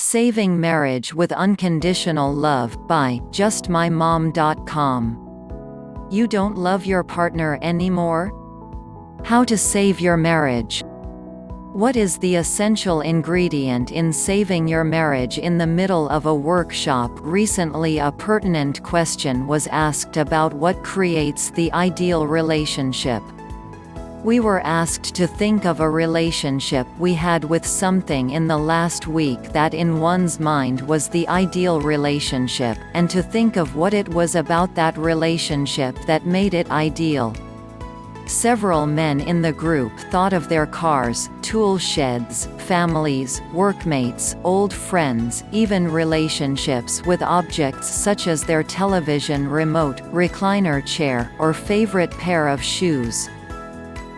Saving Marriage with Unconditional Love by justmymom.com. You don't love your partner anymore? How to save your marriage. What is the essential ingredient in saving your marriage? In the middle of a workshop recently, a pertinent question was asked about what creates the ideal relationship. We were asked to think of a relationship we had with something in the last week that in one's mind was the ideal relationship, and to think of what it was about that relationship that made it ideal. Several men in the group thought of their cars, tool sheds, families, workmates, old friends, even relationships with objects such as their television remote, recliner chair, or favorite pair of shoes.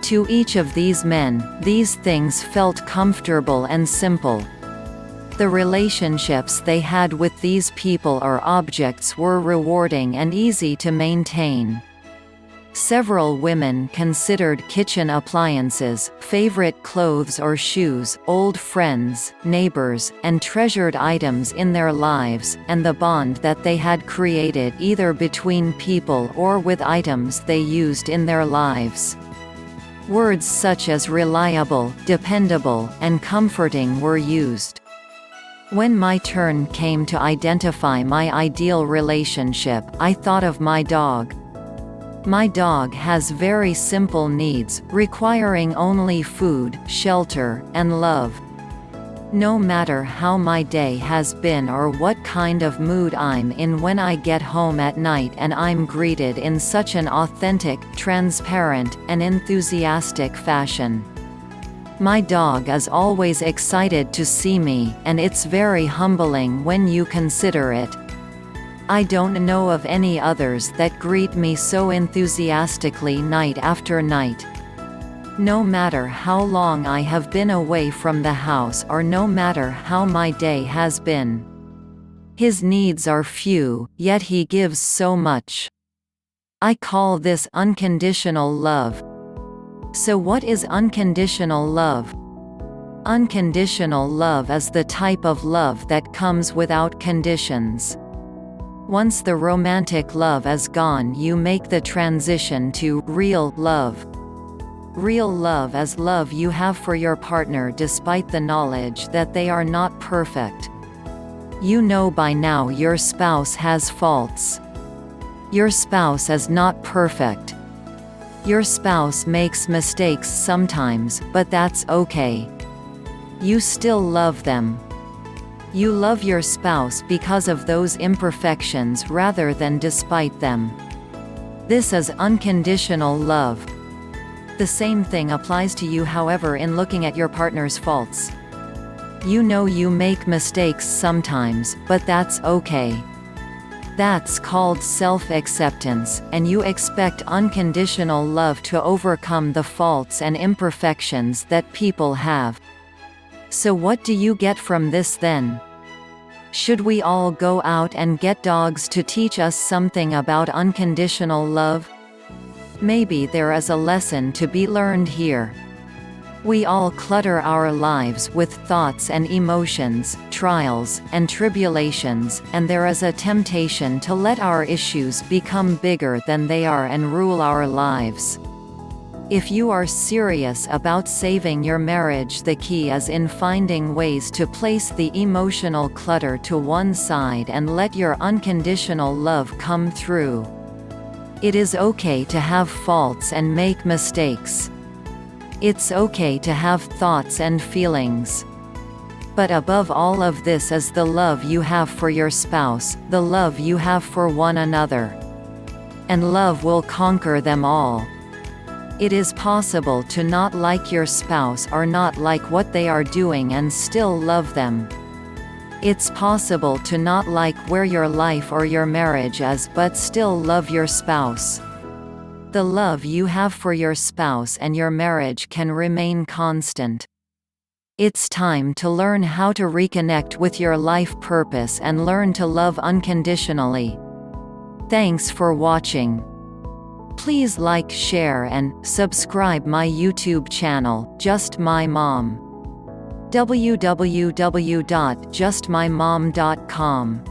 To each of these men, these things felt comfortable and simple. The relationships they had with these people or objects were rewarding and easy to maintain. Several women considered kitchen appliances, favorite clothes or shoes, old friends, neighbors, and treasured items in their lives, and the bond that they had created either between people or with items they used in their lives. Words such as reliable, dependable, and comforting were used. When my turn came to identify my ideal relationship, I thought of my dog. My dog has very simple needs, requiring only food, shelter, and love. No matter how my day has been or what kind of mood I'm in when I get home at night, and I'm greeted in such an authentic, transparent, and enthusiastic fashion. My dog is always excited to see me, and it's very humbling when you consider it. I don't know of any others that greet me so enthusiastically night after night. No matter how long I have been away from the house or no matter how my day has been. His needs are few, yet he gives so much. I call this unconditional love. So what is unconditional love? Unconditional love is the type of love that comes without conditions. Once the romantic love is gone, you make the transition to real love. Real love is love you have for your partner despite the knowledge that they are not perfect. You know by now your spouse has faults. Your spouse is not perfect. Your spouse makes mistakes sometimes, but that's okay. You still love them. You love your spouse because of those imperfections rather than despite them. This is unconditional love. The same thing applies to you, however, in looking at your partner's faults. You know you make mistakes sometimes, but that's okay. That's called self-acceptance, and you expect unconditional love to overcome the faults and imperfections that people have. So what do you get from this then? Should we all go out and get dogs to teach us something about unconditional love? Maybe there is a lesson to be learned here. We all clutter our lives with thoughts and emotions, trials and tribulations, and there is a temptation to let our issues become bigger than they are and rule our lives. If you are serious about saving your marriage, the key is in finding ways to place the emotional clutter to one side and let your unconditional love come through. It is okay to have faults and make mistakes. It's okay to have thoughts and feelings. But above all of this is the love you have for your spouse, the love you have for one another. And love will conquer them all. It is possible to not like your spouse or not like what they are doing and still love them. It's possible to not like where your life or your marriage is but still love your spouse. The love you have for your spouse and your marriage can remain constant. It's time to learn how to reconnect with your life purpose and learn to love unconditionally. Thanks for watching. Please like, share and subscribe my YouTube channel, Just My Mom. www.justmymom.com